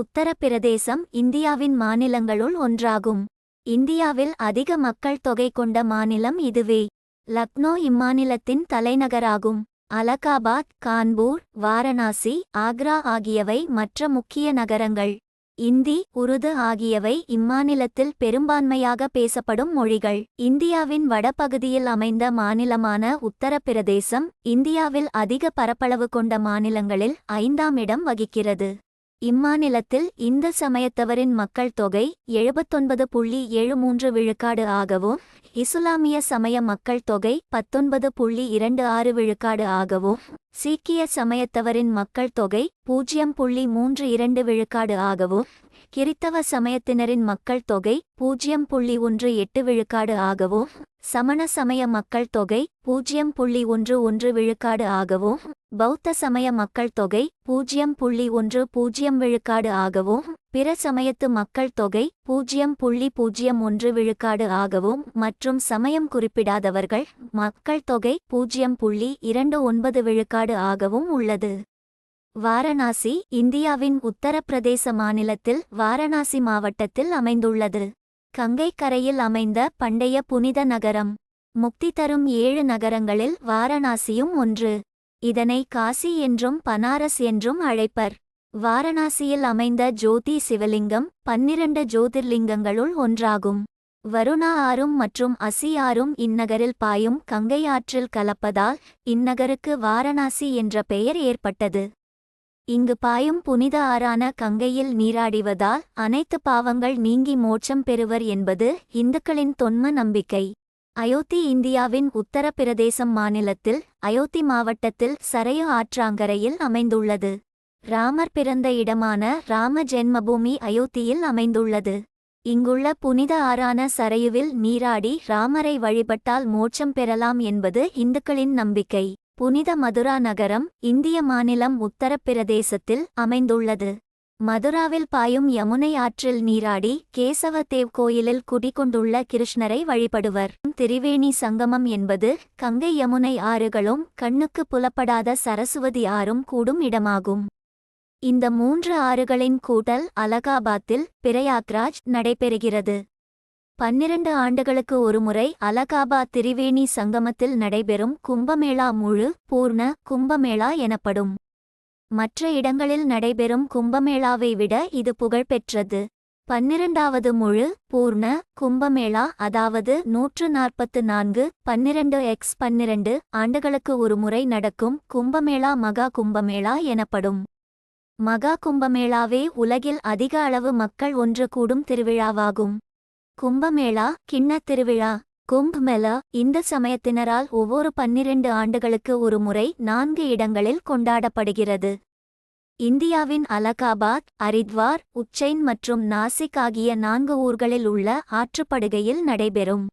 உத்தரப்பிரதேசம் இந்தியாவின் மாநிலங்களுள் ஒன்றாகும். இந்தியாவில் அதிக மக்கள் தொகை கொண்ட மாநிலம் இதுவே. லக்னோ இம்மாநிலத்தின் தலைநகராகும். அலகாபாத், கான்பூர், வாரணாசி, ஆக்ரா ஆகியவை மற்ற முக்கிய நகரங்கள். இந்தி, உருது ஆகியவை இம்மாநிலத்தில் பெரும்பான்மையாக பேசப்படும் மொழிகள். இந்தியாவின் வடபகுதியில் அமைந்த மாநிலமான உத்தரப்பிரதேசம் இந்தியாவில் அதிக பரப்பளவு கொண்ட மாநிலங்களில் 5ஆம் இடம் வகிக்கிறது. இம்மாநிலத்தில் இந்து சமயத்தவரின் மக்கள் தொகை 79.73 விழுக்காடு ஆகவும், இசுலாமிய சமய மக்கள் தொகை 19.26 விழுக்காடு ஆகவும், சீக்கிய சமயத்தவரின் மக்கள் தொகை 0.32 விழுக்காடு ஆகவும், கிறித்தவ சமயத்தினரின் மக்கள் தொகை 0.18 விழுக்காடு ஆகவும், சமண சமய மக்கள் தொகை 0.11 விழுக்காடு ஆகவும், பௌத்த சமய மக்கள் தொகை 0.10 விழுக்காடு ஆகவும், பிற சமயத்து மக்கள் தொகை 0.01 விழுக்காடு ஆகவும் மற்றும் சமயம் குறிப்பிடாதவர்கள் மக்கள் தொகை 0.29 விழுக்காடு ஆகவும் உள்ளது. வாரணாசி இந்தியாவின் உத்தரப்பிரதேச மாநிலத்தில் வாரணாசி மாவட்டத்தில் அமைந்துள்ளது. கங்கை கரையில் அமைந்த பண்டைய புனித நகரம். முக்தி தரும் 7 நகரங்களில் வாரணாசியும் ஒன்று. இதனை காசி என்றும் பனாரஸ் என்றும் அழைப்பர். வாரணாசியில் அமைந்த ஜோதி சிவலிங்கம் 12 ஜோதிர்லிங்கங்களுள் ஒன்றாகும். வருணா ஆறும் மற்றும் அசி ஆறும் இந்நகரில் பாயும் கங்கை ஆற்றில் கலப்பதால் இந்நகருக்கு வாரணாசி என்ற பெயர் ஏற்பட்டது. இங்கு பாயும் புனித ஆறான கங்கையில் நீராடிவதால் அனைத்து பாவங்கள் நீங்கி மோட்சம் பெறுவர் என்பது இந்துக்களின் தொன்ம நம்பிக்கை. அயோத்தி இந்தியாவின் உத்தரப்பிரதேசம் மாநிலத்தில் அயோத்தி மாவட்டத்தில் சரையு ஆற்றாங்கரையில் அமைந்துள்ளது. ராமர் பிறந்த இடமான ராம ஜென்மபூமி அயோத்தியில் அமைந்துள்ளது. இங்குள்ள புனித ஆறான சரையுவில் நீராடி ராமரை வழிபட்டால் மோட்சம் பெறலாம் என்பது இந்துக்களின் நம்பிக்கை. புனித மதுரா நகரம் இந்திய மாநிலம் உத்தரப்பிரதேசத்தில் அமைந்துள்ளது. மதுராவில் பாயும் யமுனை ஆற்றில் நீராடி கேசவ தேவ் கோயிலில் குடிகொண்டுள்ள கிருஷ்ணரை வழிபடுவர். திரிவேணி சங்கமம் என்பது கங்கை யமுனை ஆறுகளும் கண்ணுக்கு புலப்படாத சரசுவதி ஆறும் கூடும் இடமாகும். இந்த 3 ஆறுகளின் கூட்டல் அலகாபாத்தில் பிரயாக்ராஜ் நடைபெறுகிறது. 12 ஆண்டுகளுக்கு ஒருமுறை அலகாபாத் திரிவேணி சங்கமத்தில் நடைபெறும் கும்பமேளா முழு பூர்ண கும்பமேளா எனப்படும். மற்ற இடங்களில் நடைபெறும் கும்பமேளாவை விட இது புகழ்பெற்றது. 12வது முழு பூர்ண கும்பமேளா அதாவது 144 12x12 ஆண்டுகளுக்கு ஒருமுறை நடக்கும் கும்பமேளா மகா கும்பமேளா எனப்படும். மகா கும்பமேளாவே உலகில் அதிக அளவு மக்கள் ஒன்று கூடும் திருவிழாவாகும். கும்பமேளா கிண்ணத் திருவிழா. கும்பமேளா இந்து சமயத்தினரால் ஒவ்வொரு 12 ஆண்டுகளுக்கு ஒருமுறை 4 இடங்களில் கொண்டாடப்படுகிறது. இந்தியாவின் அலகாபாத், அரித்வார், உச்சைன் மற்றும் நாசிக் ஆகிய 4 ஊர்களில் உள்ள ஆற்றுப்படுகையில் நடைபெறும்.